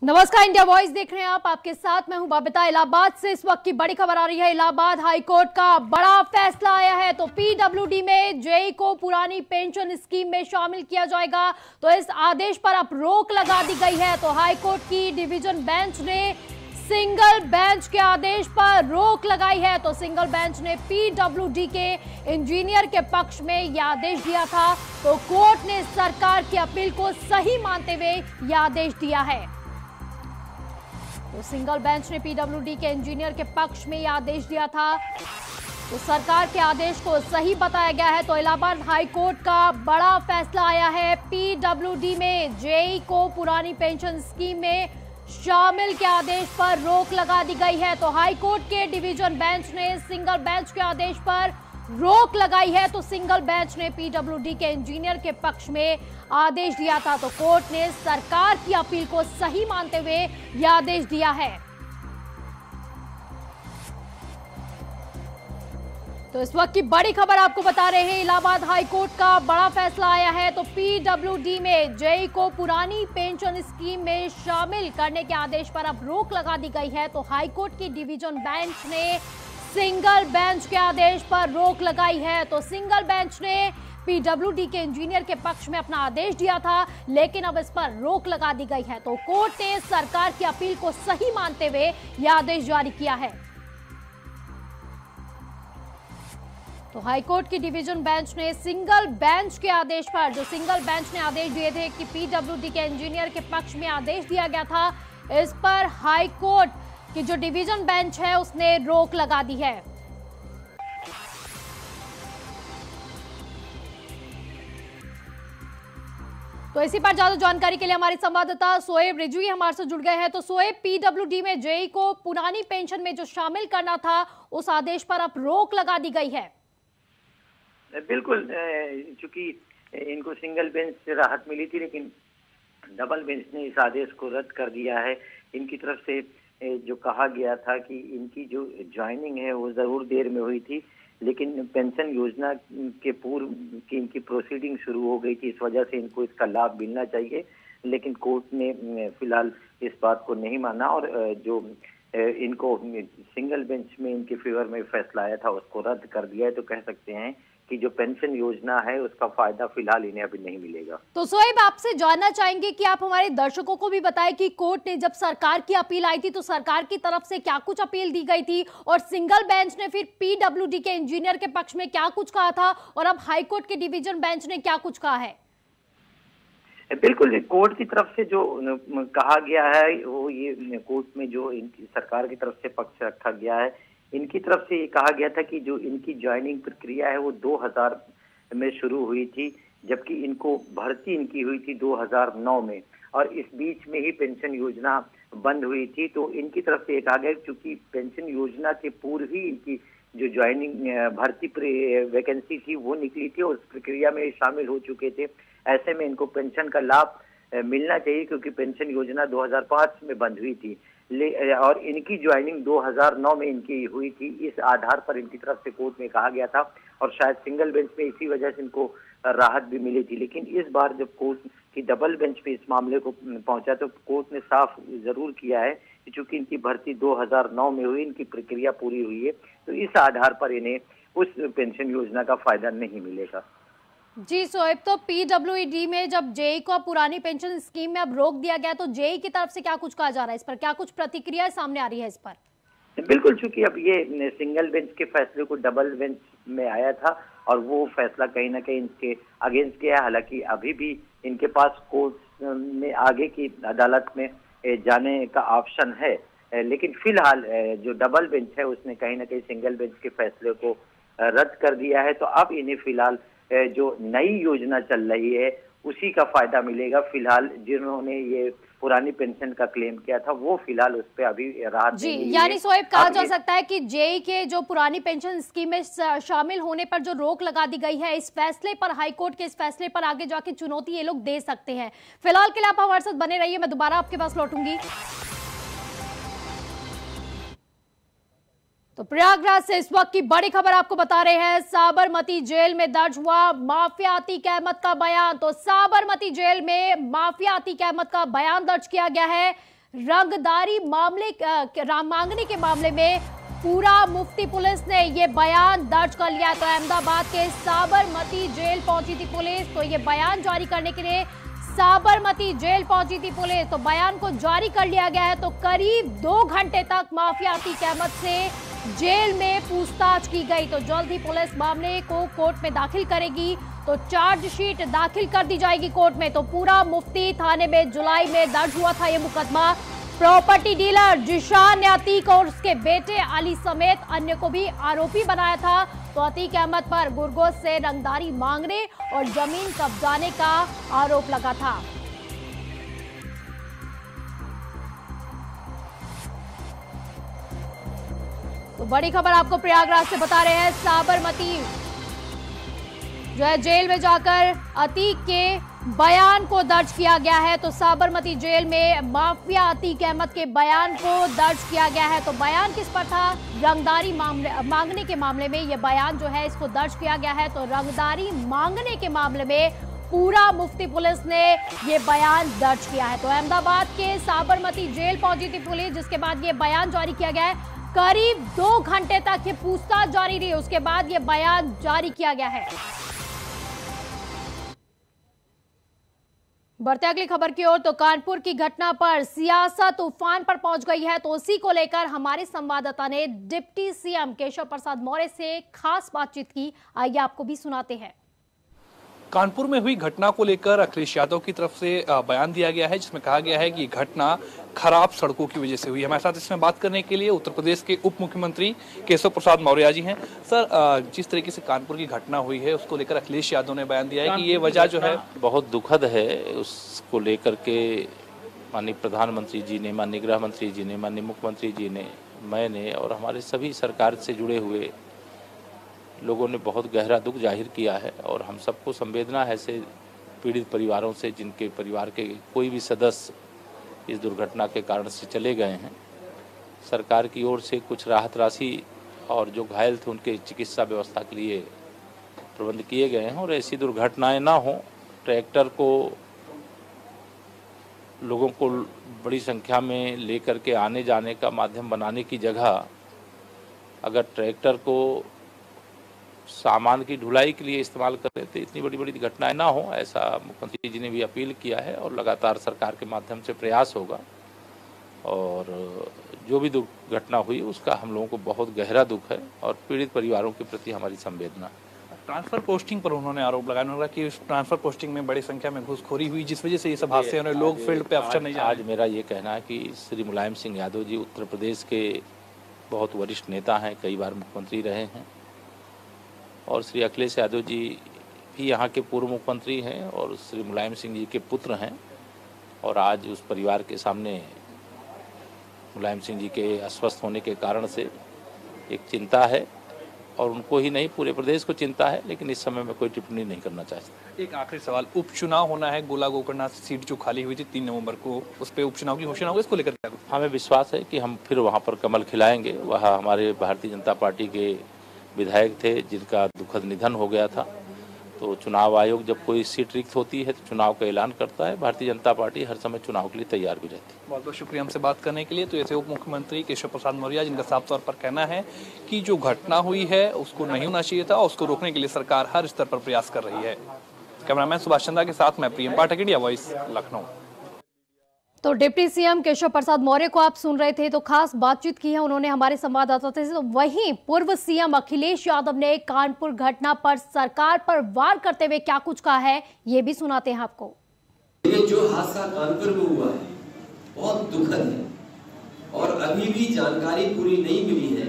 नमस्कार, India voice देख रहे हैं आप। आपके साथ मैं हूं बबीता। इलाहाबाद से इस वक्त की बड़ी खबर आ रही है। इलाहाबाद हाईकोर्ट का बड़ा फैसला आया है। तो पीडब्ल्यूडी में जेई को पुरानी पेंशन स्कीम में शामिल किया जाएगा। तो इस आदेश पर अब रोक लगा दी गई है। तो हाईकोर्ट की डिवीजन बेंच ने सिंगल बेंच के आदेश पर रोक लगाई है। तो सिंगल बेंच ने पीडब्ल्यूडी के इंजीनियर के पक्ष में यह आदेश दिया था। तो कोर्ट ने सरकार की अपील को सही मानते हुए यह आदेश दिया है। तो सिंगल बेंच ने पीडब्ल्यूडी के इंजीनियर के पक्ष में यह आदेश दिया था। तो सरकार के आदेश को सही बताया गया है। तो इलाहाबाद हाईकोर्ट का बड़ा फैसला आया है। पीडब्ल्यूडी में जेई को पुरानी पेंशन स्कीम में शामिल के आदेश पर रोक लगा दी गई है। तो हाईकोर्ट के डिवीजन बेंच ने सिंगल बेंच के आदेश पर रोक लगाई है। तो सिंगल बेंच ने पीडब्ल्यूडी के इंजीनियर के पक्ष में आदेश दिया था। तो कोर्ट ने सरकार की अपील को सही मानते हुए यह आदेश दिया है। तो इस वक्त की बड़ी खबर आपको बता रहे हैं। इलाहाबाद हाईकोर्ट का बड़ा फैसला आया है। तो पीडब्ल्यूडी में जेई को पुरानी पेंशन स्कीम में शामिल करने के आदेश पर अब रोक लगा दी गई है। तो हाईकोर्ट की डिवीजन बेंच ने सिंगल बेंच के आदेश पर रोक लगाई है। तो सिंगल बेंच ने पीडब्ल्यूडी के इंजीनियर के पक्ष में अपना आदेश दिया था, लेकिन अब इस पर रोक लगा दी गई है। तो कोर्ट ने सरकार की अपील को सही मानते हुए यह आदेश जारी किया है। तो हाईकोर्ट की डिवीजन बेंच ने सिंगल बेंच के आदेश पर, जो सिंगल बेंच ने आदेश दिए थे कि पीडब्ल्यूडी के इंजीनियर के पक्ष में आदेश दिया गया था, इस पर हाईकोर्ट कि जो डिवीजन बेंच है उसने रोक लगा दी है। तो इसी पर ज्यादा जानकारी के लिए हमारे संवाददाता सोएब रिजवी हमारे से जुड़ गए हैं। तो सोएब, पीडब्ल्यूडी में जेई को पुरानी पेंशन में जो शामिल करना था उस आदेश पर अब रोक लगा दी गई है। बिल्कुल, चूंकि इनको सिंगल बेंच से राहत मिली थी, लेकिन डबल बेंच ने इस आदेश को रद्द कर दिया है। इनकी तरफ से जो कहा गया था कि इनकी जो ज्वाइनिंग है वो जरूर देर में हुई थी, लेकिन पेंशन योजना के पूर्व की इनकी प्रोसीडिंग शुरू हो गई थी, इस वजह से इनको इसका लाभ मिलना चाहिए। लेकिन कोर्ट ने फिलहाल इस बात को नहीं माना और जो इनको सिंगल बेंच में इनके फेवर में फैसला आया था उसको रद्द कर दिया है। तो कह सकते हैं कि जो पेंशन योजना है उसका फायदा फिलहाल इन्हें अभी नहीं मिलेगा। तो सोएब, आपसे जानना चाहेंगे कि आप हमारे दर्शकों को भी बताएं कि कोर्ट ने जब सरकार की अपील आई थी तो सरकार की तरफ से क्या कुछ अपील दी गई थी और सिंगल बेंच ने फिर पीडब्ल्यूडी के इंजीनियर के पक्ष में क्या कुछ कहा था और अब हाईकोर्ट के डिवीजन बेंच ने क्या कुछ कहा है? बिल्कुल, कोर्ट की तरफ से जो कहा गया है वो ये कोर्ट में जो इनकी सरकार की तरफ से पक्ष रखा गया है, इनकी तरफ से ये कहा गया था कि जो इनकी ज्वाइनिंग प्रक्रिया है वो 2000 में शुरू हुई थी, जबकि इनको भर्ती इनकी हुई थी 2009 में और इस बीच में ही पेंशन योजना बंद हुई थी। तो इनकी तरफ से ये कहा गया क्योंकि पेंशन योजना के पूर्व ही इनकी जो ज्वाइनिंग भर्ती वैकेंसी थी वो निकली थी और उस प्रक्रिया में शामिल हो चुके थे। ऐसे में इनको पेंशन का लाभ मिलना चाहिए क्योंकि पेंशन योजना 2005 में बंद हुई थी और इनकी ज्वाइनिंग 2009 में इनकी हुई थी। इस आधार पर इनकी तरफ से कोर्ट में कहा गया था और शायद सिंगल बेंच में इसी वजह से इनको राहत भी मिली थी। लेकिन इस बार जब कोर्ट की डबल बेंच पे इस मामले को पहुंचा तो कोर्ट ने साफ जरूर किया है कि चूंकि इनकी भर्ती 2009 में हुई, इनकी प्रक्रिया पूरी हुई है, तो इस आधार पर इन्हें उस पेंशन योजना का फायदा नहीं मिलेगा। जी सोएब, तो पीडब्ल्यूडी में जब जेई को पुरानी पेंशन स्कीम में अब रोक दिया गया तो जेई की तरफ से क्या कुछ कहा जा रहा है, इस पर क्या कुछ प्रतिक्रिया सामने आ रही है इस पर? बिल्कुल, चूंकि अब ये सिंगल बेंच के फैसले को डबल बेंच में आया था और वो फैसला कहीं ना कहीं इनके अगेंस्ट किया है। हालांकि अभी भी इनके पास कोर्ट में आगे की अदालत में जाने का ऑप्शन है, लेकिन फिलहाल जो डबल बेंच है उसने कहीं ना कहीं सिंगल बेंच के फैसले को रद्द कर दिया है। तो अब इन्हें फिलहाल जो नई योजना चल रही है उसी का फायदा मिलेगा। फिलहाल जिन्होंने ये पुरानी पेंशन का क्लेम किया था वो फिलहाल उस पर अभी राहत जी, यानी सोएब कहा जा सकता है कि जेई के जो पुरानी पेंशन स्कीम में शामिल होने पर जो रोक लगा दी गई है, इस फैसले पर, हाईकोर्ट के इस फैसले पर आगे जाके चुनौती ये लोग दे सकते हैं। फिलहाल के लिए आप हमारे साथ बने रहिए, मैं दोबारा आपके पास लौटूंगी। तो प्रयागराज से इस वक्त की बड़ी खबर आपको बता रहे हैं। साबरमती जेल में दर्ज हुआ माफिया अतीक अहमद का बयान। तो साबरमती जेल में माफिया अतीक अहमद का बयान दर्ज किया गया है। रंगदारी मांगने के मामले में पूरा मुफ्ती पुलिस ने ये बयान दर्ज कर लिया। तो अहमदाबाद के साबरमती जेल पहुंची थी पुलिस, तो ये बयान जारी करने के लिए साबरमती जेल पहुंची थी पुलिस। तो बयान को जारी कर लिया गया है। तो करीब 2 घंटे तक माफिया अतीक अहमद से जेल में पूछताछ की गई। तो जल्द ही पुलिस मामले को कोर्ट में दाखिल करेगी। तो चार्जशीट दाखिल कर दी जाएगी कोर्ट में। तो पूरा मुफ्ती थाने में जुलाई में दर्ज हुआ था ये मुकदमा। प्रॉपर्टी डीलर जिशान ने अतीक और उसके बेटे अली समेत अन्य को भी आरोपी बनाया था। तो अतीक अहमद पर गुरगोश से रंगदारी मांगने और जमीन कब्जाने का आरोप लगा था। तो बड़ी खबर आपको प्रयागराज से बता रहे हैं। साबरमती जो है जेल में जाकर अतीक के बयान को दर्ज किया गया है। तो साबरमती जेल में माफिया अतीक अहमद के बयान को दर्ज किया गया है। तो बयान किस पर था? रंगदारी मांगने के मामले में ये बयान जो है इसको दर्ज किया गया है। तो रंगदारी मांगने के मामले में पूरा मुफ्ती पुलिस ने ये बयान दर्ज किया है। तो अहमदाबाद के साबरमती जेल पहुंची थी पुलिस, जिसके बाद ये बयान जारी किया गया है। करीब 2 घंटे तक ये पूछताछ जारी रही, उसके बाद ये बयान जारी किया गया है। बढ़ते अगली खबर की ओर। तो कानपुर की घटना पर सियासत उफान पर पहुंच गई है। तो उसी को लेकर हमारे संवाददाता ने डिप्टी सीएम केशव प्रसाद मौर्य से खास बातचीत की। आइए आपको भी सुनाते हैं। कानपुर में हुई घटना को लेकर अखिलेश यादव की तरफ से बयान दिया गया है, जिसमें कहा गया है कि घटना खराब सड़कों की वजह से हुई। हमारे साथ इसमें बात करने के लिए उत्तर प्रदेश के उप मुख्यमंत्री केशव प्रसाद मौर्य जी हैं। सर, जिस तरीके से कानपुर की घटना हुई है उसको लेकर अखिलेश यादव ने बयान दिया है कि ये वजह जो है बहुत दुखद है। उसको लेकर के माननीय प्रधानमंत्री जी ने, माननीय गृह मंत्री जी ने, माननीय मुख्यमंत्री जी ने, मैंने और हमारे सभी सरकार से जुड़े हुए लोगों ने बहुत गहरा दुख जाहिर किया है। और हम सबको संवेदना है ऐसे पीड़ित परिवारों से जिनके परिवार के कोई भी सदस्य इस दुर्घटना के कारण से चले गए हैं। सरकार की ओर से कुछ राहत राशि और जो घायल थे उनके चिकित्सा व्यवस्था के लिए प्रबंध किए गए हैं। और ऐसी दुर्घटनाएं ना हो, ट्रैक्टर को लोगों को बड़ी संख्या में लेकर के आने जाने का माध्यम बनाने की जगह अगर ट्रैक्टर को सामान की ढुलाई के लिए इस्तेमाल कर रहे थे, इतनी बड़ी बड़ी घटनाएं ना हो, ऐसा मुख्यमंत्री जी ने भी अपील किया है। और लगातार सरकार के माध्यम से प्रयास होगा। और जो भी दुर्घटना हुई उसका हम लोगों को बहुत गहरा दुख है और पीड़ित परिवारों के प्रति हमारी संवेदना। ट्रांसफर पोस्टिंग पर उन्होंने आरोप लगाया। उन्होंने कहा कि उस ट्रांसफर पोस्टिंग में बड़ी संख्या में घूसखोरी हुई, जिस वजह से ये सब हादसे हो रहे, लोग फील्ड पे अफसर नहीं जा रहे। आज मेरा ये कहना है कि श्री मुलायम सिंह यादव जी उत्तर प्रदेश के बहुत वरिष्ठ नेता हैं, कई बार मुख्यमंत्री रहे हैं। और श्री अखिलेश यादव जी भी यहाँ के पूर्व मुख्यमंत्री हैं और श्री मुलायम सिंह जी के पुत्र हैं। और आज उस परिवार के सामने मुलायम सिंह जी के अस्वस्थ होने के कारण से एक चिंता है। और उनको ही नहीं, पूरे प्रदेश को चिंता है। लेकिन इस समय में कोई टिप्पणी नहीं करना चाहता। एक आखिरी सवाल, उपचुनाव होना है, गोला गोकर्ण सीट जो खाली हुई थी 3 नवंबर को, उस पर उपचुनाव की घोषणा होगी, इसको लेकर क्या? हमें विश्वास है कि हम फिर वहाँ पर कमल खिलाएंगे। वहाँ हमारे भारतीय जनता पार्टी के विधायक थे जिनका दुखद निधन हो गया था। तो चुनाव आयोग जब कोई सीट रिक्त होती है तो चुनाव का ऐलान करता है। भारतीय जनता पार्टी हर समय चुनाव के लिए तैयार भी रहती है। बहुत बहुत शुक्रिया हमसे बात करने के लिए। तो ऐसे उप मुख्यमंत्री केशव प्रसाद मौर्य, जिनका साफ तौर पर कहना है कि जो घटना हुई है उसको नहीं होना चाहिए था और उसको रोकने के लिए सरकार हर स्तर पर प्रयास कर रही है। कैमरामैन सुभाष चंद्रा के साथ मैं प्रियम पाठक, इंडिया वॉइस, लखनऊ। तो डिप्टी सीएम केशव प्रसाद मौर्य को आप सुन रहे थे। तो खास बातचीत की है उन्होंने हमारे संवाददाता से। तो वहीं पूर्व सीएम अखिलेश यादव ने कानपुर घटना पर सरकार पर वार करते हुए क्या कुछ कहा है, ये भी सुनाते हैं आपको। ये जो हादसा कानपुर में हुआ है बहुत दुखद है और अभी भी जानकारी पूरी नहीं मिली है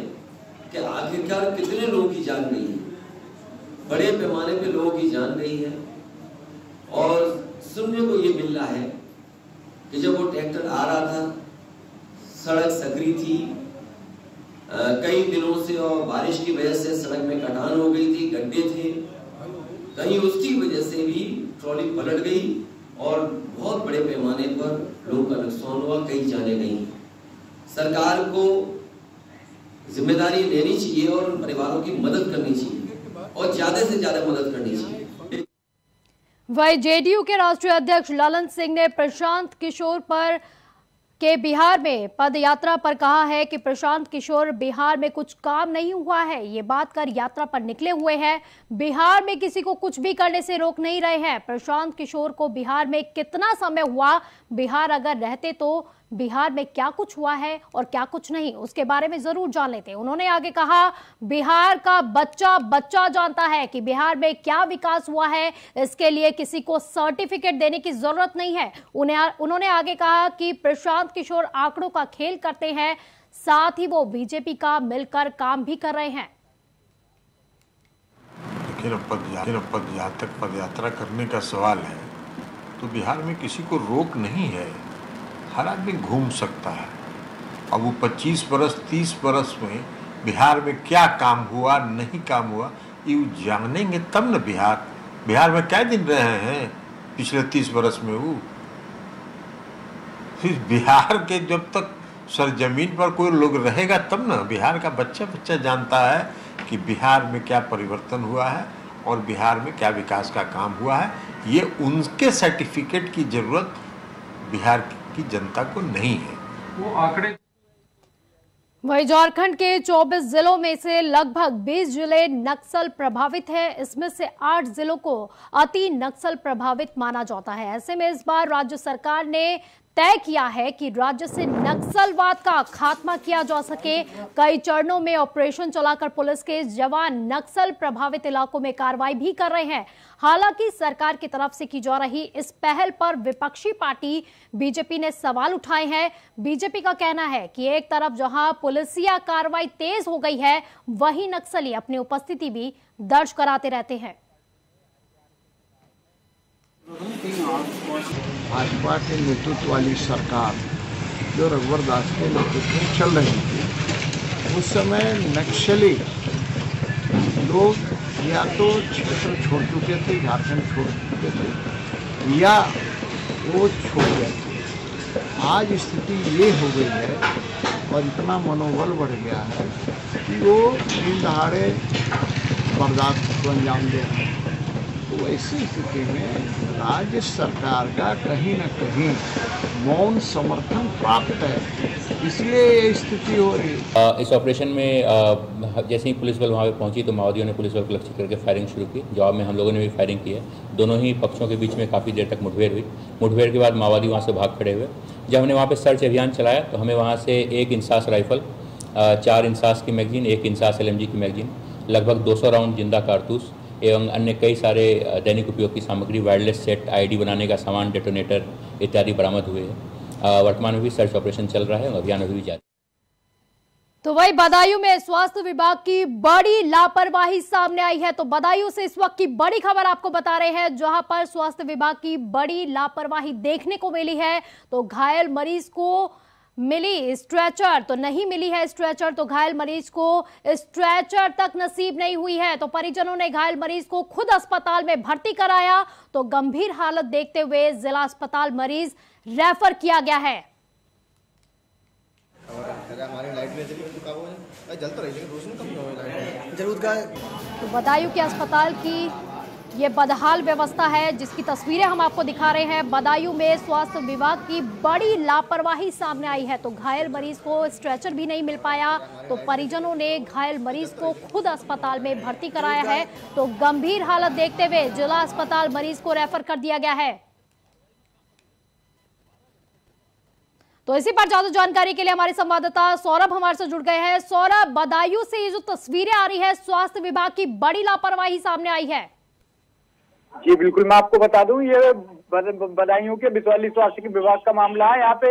कि आखिरकार कितने लोगों की जान गई है। बड़े पैमाने पे लोगों की जान गई है। और सुनने को ये मिल रहा है कि जब वो ट्रैक्टर आ रहा था, सड़क सकरी थी, कई दिनों से और बारिश की वजह से सड़क में कटान हो गई थी, गड्ढे थे, कहीं उसकी वजह से भी ट्रॉली पलट गई और बहुत बड़े पैमाने पर लोगों का नुकसान हुआ, कई जाने गई। सरकार को जिम्मेदारी लेनी चाहिए और उन परिवारों की मदद करनी चाहिए और ज्यादा से ज्यादा मदद करनी चाहिए। वही जेडीयू के राष्ट्रीय अध्यक्ष ललन सिंह ने प्रशांत किशोर पर के बिहार में पद यात्रा पर कहा है कि प्रशांत किशोर बिहार में कुछ काम नहीं हुआ है, ये बात कर यात्रा पर निकले हुए हैं। बिहार में किसी को कुछ भी करने से रोक नहीं रहे हैं। प्रशांत किशोर को बिहार में कितना समय हुआ, बिहार अगर रहते तो बिहार में क्या कुछ हुआ है और क्या कुछ नहीं, उसके बारे में जरूर जान लेते। उन्होंने आगे कहा, बिहार का बच्चा बच्चा जानता है कि बिहार में क्या विकास हुआ है, इसके लिए किसी को सर्टिफिकेट देने की जरूरत नहीं है। उन्होंने आगे कहा कि प्रशांत किशोर आंकड़ों का खेल करते हैं, साथ ही वो बीजेपी का मिलकर काम भी कर रहे हैं। जहाँ तक पदयात्रा करने का सवाल है तो बिहार में किसी को रोक नहीं है, हर आदमी घूम सकता है। अब वो 25 बरस 30 बरस में बिहार में क्या काम हुआ नहीं काम हुआ ये जानेंगे तब न। बिहार में क्या दिन रहे हैं पिछले 30 बरस में वो। फिर बिहार के जब तक सरजमीन पर कोई लोग रहेगा तब न। बिहार का बच्चा बच्चा जानता है कि बिहार में क्या परिवर्तन हुआ है और बिहार में क्या विकास का काम हुआ है। ये उनके सर्टिफिकेट की जरूरत बिहार की जनता को नहीं है। वो आंकड़े। वहीं झारखंड के 24 जिलों में से लगभग 20 जिले नक्सल प्रभावित हैं। इसमें से 8 जिलों को अति नक्सल प्रभावित माना जाता है। ऐसे में इस बार राज्य सरकार ने तय किया है कि राज्य से नक्सलवाद का खात्मा किया जा सके। कई चरणों में ऑपरेशन चलाकर पुलिस के जवान नक्सल प्रभावित इलाकों में कार्रवाई भी कर रहे हैं। हालांकि सरकार की तरफ से की जा रही इस पहल पर विपक्षी पार्टी बीजेपी ने सवाल उठाए हैं। बीजेपी का कहना है कि एक तरफ जहां पुलिसिया कार्रवाई तेज हो गई है, वहीं नक्सली अपनी उपस्थिति भी दर्ज कराते रहते हैं। भाजपा के नेतृत्व वाली सरकार जो रघुवर दास के नेतृत्व में चल रही थी, उस समय नक्सली लोग या तो क्षेत्र छोड़ चुके थे, झारखंड छोड़ चुके थे, या वो छोड़ गए थे। आज स्थिति ये हो गई है और इतना मनोबल बढ़ गया है कि वो दिन दहाड़े वारदात को अंजाम दे रहे हैं। तो ऐसी स्थिति में राज्य सरकार का कहीं न कहीं मौन समर्थन प्राप्त है, इसलिए ये स्थिति हो रही है। इस ऑपरेशन में जैसे ही पुलिस बल वहाँ पे पहुंची तो माओवादियों ने पुलिस बल को लक्ष्य करके फायरिंग शुरू की। जवाब में हम लोगों ने भी फायरिंग की है। दोनों ही पक्षों के बीच में काफ़ी देर तक मुठभेड़ हुई। मुठभेड़ के बाद माओवादी वहाँ से भाग खड़े हुए। जब हमने वहाँ पर सर्च अभियान चलाया तो हमें वहाँ से 1 इंसास राइफल, 4 इंसास की मैगजीन, 1 इंसास LMG की मैगजीन, लगभग 200 राउंड जिंदा कारतूस एवं अन्य कई सारे दैनिक उपयोग की सामग्री, वायरलेस सेट, ID बनाने का सामान, डेटोनेटर इत्यादि बरामद हुए हैं। वर्तमान में भी सर्च ऑपरेशन चल रहा है और अभियान अभी भी जारी। तो वही बदायूं में स्वास्थ्य विभाग की बड़ी लापरवाही सामने आई है। तो बदायूं से इस वक्त की बड़ी खबर आपको बता रहे हैं, जहां पर स्वास्थ्य विभाग की बड़ी लापरवाही देखने को मिली है। तो घायल मरीज को मिली स्ट्रेचर तो नहीं मिली है स्ट्रेचर, तो घायल मरीज को स्ट्रेचर तक नसीब नहीं हुई है। तो परिजनों ने घायल मरीज को खुद अस्पताल में भर्ती कराया, तो गंभीर हालत देखते हुए जिला अस्पताल मरीज रेफर किया गया है। तो बदायूं के अस्पताल की ये बदहाल व्यवस्था है, जिसकी तस्वीरें हम आपको दिखा रहे हैं। बदायूं में स्वास्थ्य विभाग की बड़ी लापरवाही सामने आई है। तो घायल मरीज को स्ट्रेचर भी नहीं मिल पाया, तो परिजनों ने घायल मरीज को खुद अस्पताल में भर्ती कराया है। तो गंभीर हालत देखते हुए जिला अस्पताल मरीज को रेफर कर दिया गया है। तो इसी पर ज्यादा जानकारी के लिए हमारे संवाददाता सौरभ हमारे से जुड़ गए हैं। सौरभ, बदायूं से ये जो तस्वीरें आ रही है, स्वास्थ्य विभाग की बड़ी लापरवाही सामने आई है। जी बिल्कुल, मैं आपको बता दूं, ये बदायूं के बिसौली स्वास्थ्य विभाग का मामला है। यहाँ पे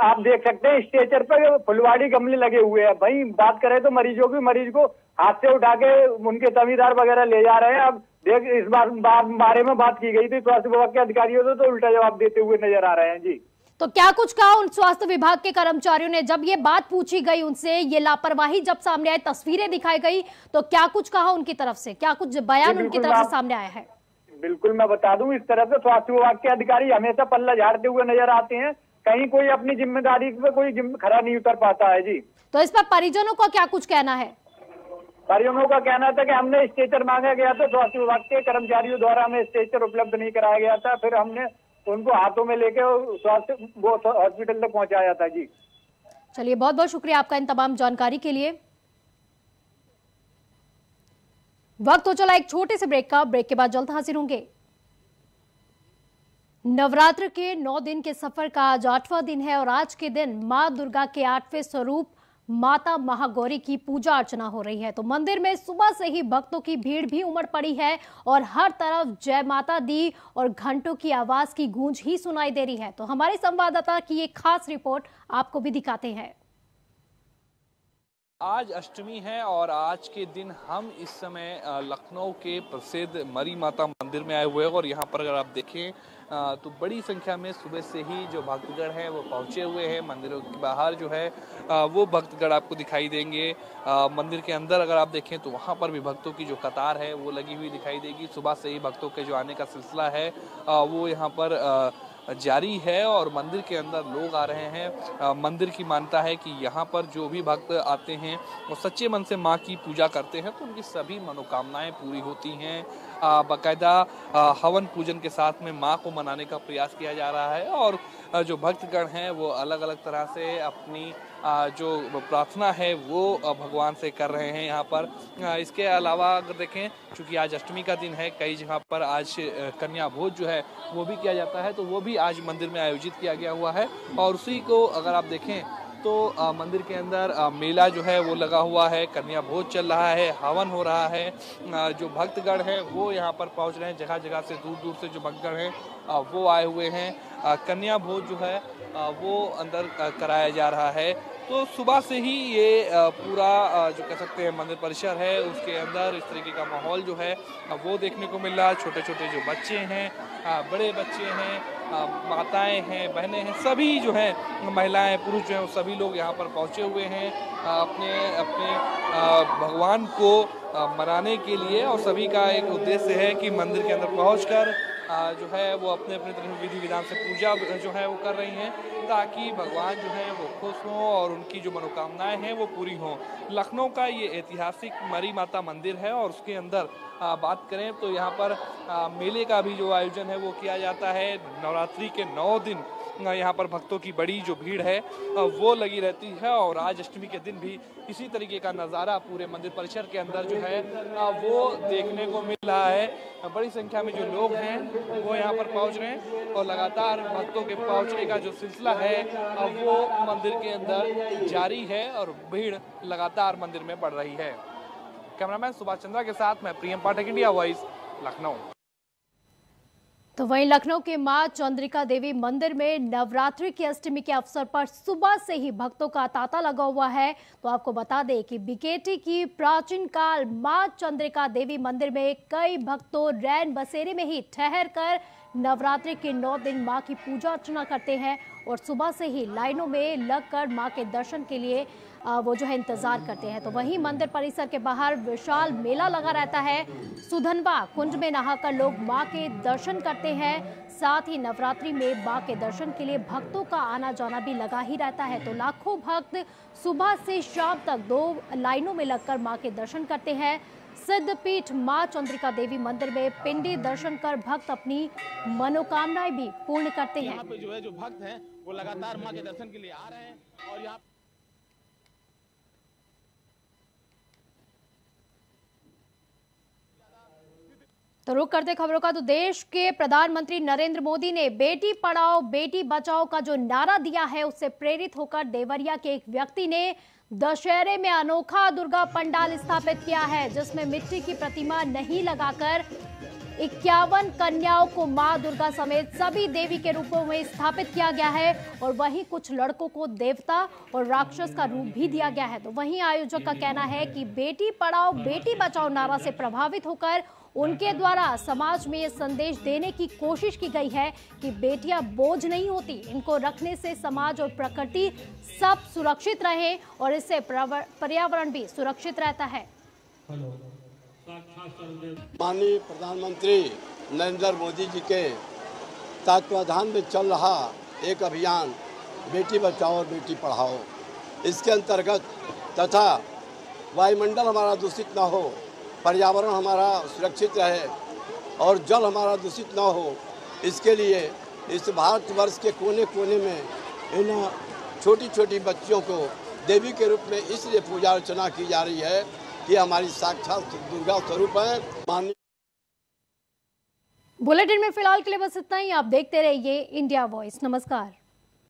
आप देख सकते हैं स्ट्रेचर पर फुलवाड़ी गमले लगे हुए हैं। भाई बात करें तो मरीज को हाथ से उठा के उनके तमीदार वगैरह ले जा रहे हैं। अब देख, इस बारे में बात की गई थी स्वास्थ्य विभाग के अधिकारियों से, तो उल्टा जवाब देते हुए नजर आ रहे हैं। जी, तो क्या कुछ कहा उन स्वास्थ्य विभाग के कर्मचारियों ने जब ये बात पूछी गई उनसे, ये लापरवाही जब सामने आई, तस्वीरें दिखाई गई, तो क्या कुछ कहा उनकी तरफ से, क्या कुछ बयान उनकी तरफ से सामने आया है? बिल्कुल मैं बता दूं, इस तरह से स्वास्थ्य विभाग के अधिकारी हमेशा पल्ला झाड़ते हुए नजर आते हैं। कहीं कोई अपनी जिम्मेदारी पे कोई खरा नहीं उतर पाता है। जी, तो इस पर परिजनों का क्या कुछ कहना है? परिजनों का कहना था कि हमने स्ट्रेचर मांगा गया था, स्वास्थ्य विभाग के कर्मचारियों द्वारा हमें स्ट्रेचर उपलब्ध नहीं कराया गया था। फिर हमने उनको हाथों में लेके स्वास्थ्य वो हॉस्पिटल तक पहुंचाया था जी। चलिए, बहुत बहुत शुक्रिया आपका इन तमाम जानकारी के लिए। वक्त हो चला एक छोटे से ब्रेक का। ब्रेक के बाद जल्द हाजिर होंगे। नवरात्र के 9 दिन के सफर का आज 8वां दिन है और आज के दिन मां दुर्गा के 8वें स्वरूप माता महागौरी की पूजा अर्चना हो रही है। तो मंदिर में सुबह से ही भक्तों की भीड़ भी उमड़ पड़ी है और हर तरफ जय माता दी और घंटों की आवाज की गूंज ही सुनाई दे रही है। तो हमारे संवाददाता की एक खास रिपोर्ट आपको भी दिखाते हैं। आज अष्टमी है और आज के दिन हम इस समय लखनऊ के प्रसिद्ध मरी माता मंदिर में आए हुए हैं और यहाँ पर अगर आप देखें तो बड़ी संख्या में सुबह से ही जो भक्तगण हैं वो पहुँचे हुए हैं। मंदिरों के बाहर जो है वो भक्तगण आपको दिखाई देंगे। मंदिर के अंदर अगर आप देखें तो वहाँ पर भी भक्तों की जो कतार है वो लगी हुई दिखाई देगी। सुबह से ही भक्तों के जो आने का सिलसिला है वो यहाँ पर जारी है और मंदिर के अंदर लोग आ रहे हैं। मंदिर की मान्यता है कि यहाँ पर जो भी भक्त आते हैं वो सच्चे मन से माँ की पूजा करते हैं तो उनकी सभी मनोकामनाएं पूरी होती हैं। बाकायदा हवन पूजन के साथ में माँ को मनाने का प्रयास किया जा रहा है और जो भक्तगण हैं वो अलग अलग तरह से अपनी जो प्रार्थना है वो भगवान से कर रहे हैं यहाँ पर। इसके अलावा अगर देखें, चूँकि आज अष्टमी का दिन है, कई जगह पर आज कन्या भोज जो है वो भी किया जाता है तो वो भी आज मंदिर में आयोजित किया गया हुआ है। और उसी को अगर आप देखें तो मंदिर के अंदर मेला जो है वो लगा हुआ है, कन्या भोज चल रहा है, हवन हो रहा है। जो भक्तगण हैं वो यहाँ पर पहुँच रहे हैं, जगह जगह से दूर दूर से जो भक्तगण हैं वो आए हुए हैं। कन्या भोज जो है वो अंदर कराया जा रहा है। तो सुबह से ही ये पूरा जो कह सकते हैं मंदिर परिसर है उसके अंदर इस तरीके का माहौल जो है वो देखने को मिल रहा है। छोटे छोटे जो बच्चे हैं, बड़े बच्चे हैं, माताएं हैं, बहनें हैं, सभी जो हैं, महिलाएं, पुरुष जो हैं, सभी लोग यहाँ पर पहुँचे हुए हैं अपने अपने भगवान को मनाने के लिए। और सभी का एक उद्देश्य है कि मंदिर के अंदर पहुँचकर जो है वो अपने अपने तरह विधि विधान से पूजा जो है वो कर रही हैं ताकि भगवान जो है वो खुश हों और उनकी जो मनोकामनाएं हैं वो पूरी हों। लखनऊ का ये ऐतिहासिक मरी माता मंदिर है और उसके अंदर बात करें तो यहाँ पर मेले का भी जो आयोजन है वो किया जाता है। नवरात्रि के 9 दिन यहाँ पर भक्तों की बड़ी जो भीड़ है वो लगी रहती है और आज अष्टमी के दिन भी इसी तरीके का नज़ारा पूरे मंदिर परिसर के अंदर जो है वो देखने को मिल रहा है। बड़ी संख्या में जो लोग हैं वो यहाँ पर पहुँच रहे हैं और लगातार भक्तों के पहुँचने का जो सिलसिला है वो मंदिर के अंदर जारी है और भीड़ लगातार मंदिर में बढ़ रही है। कैमरामैन सुभाष चंद्रा के साथ मैं प्रियम पाठक, इंडिया वॉइस, लखनऊ। तो वहीं लखनऊ के मां चंद्रिका देवी मंदिर में नवरात्रि की अष्टमी के अवसर पर सुबह से ही भक्तों का तांता लगा हुआ है। तो आपको बता दें कि बीकेटी की प्राचीन काल मां चंद्रिका देवी मंदिर में कई भक्तों रैन बसेरे में ही ठहर कर नवरात्रि के 9 दिन मां की पूजा अर्चना करते हैं और सुबह से ही लाइनों में लगकर मां के दर्शन के लिए वो जो है इंतजार करते हैं। तो वहीं मंदिर परिसर के बाहर विशाल मेला लगा रहता है। सुधनवा कुंज में नहाकर लोग मां के दर्शन करते हैं। साथ ही नवरात्रि में मां के दर्शन के लिए भक्तों का आना जाना भी लगा ही रहता है। तो लाखों भक्त सुबह से शाम तक 2 लाइनों में लगकर मां के दर्शन करते हैं। सिद्धपीठ मां चंद्रिका देवी मंदिर में पिंडी दर्शन कर भक्त अपनी मनोकामनाएं भी पूर्ण करते हैं। यहाँ पे जो है जो भक्त हैं वो लगातार मां के दर्शन के लिए आ रहे हैं और यहाँ तो रुक करते खबरों का। तो देश के प्रधानमंत्री नरेंद्र मोदी ने बेटी पढ़ाओ बेटी बचाओ का जो नारा दिया है उससे प्रेरित होकर देवरिया के एक व्यक्ति ने दशहरे में अनोखा दुर्गा पंडाल स्थापित किया है जिसमें मिट्टी की प्रतिमा नहीं लगाकर 51 कन्याओं को मां दुर्गा समेत सभी देवी के रूपों में स्थापित किया गया है और वहीं कुछ लड़कों को देवता और राक्षस का रूप भी दिया गया है। तो वहीं आयोजक का कहना है कि बेटी पढ़ाओ बेटी बचाओ नारा से प्रभावित होकर उनके द्वारा समाज में ये संदेश देने की कोशिश की गई है कि बेटियां बोझ नहीं होती, इनको रखने से समाज और प्रकृति सब सुरक्षित रहे और इससे पर्यावरण भी सुरक्षित रहता है। माननीय प्रधानमंत्री नरेंद्र मोदी जी के तत्वाधान में चल रहा एक अभियान बेटी बचाओ और बेटी पढ़ाओ, इसके अंतर्गत तथा वायुमंडल हमारा दूषित न हो, पर्यावरण हमारा सुरक्षित रहे और जल हमारा दूषित न हो, इसके लिए इस भारतवर्ष के कोने कोने में इन छोटी छोटी बच्चियों को देवी के रूप में इसलिए पूजा अर्चना की जा रही है कि हमारी साक्षात दुर्गा स्वरूप है। माननीय बुलेटिन में फिलहाल के लिए बस इतना ही। आप देखते रहिए इंडिया वॉइस। नमस्कार।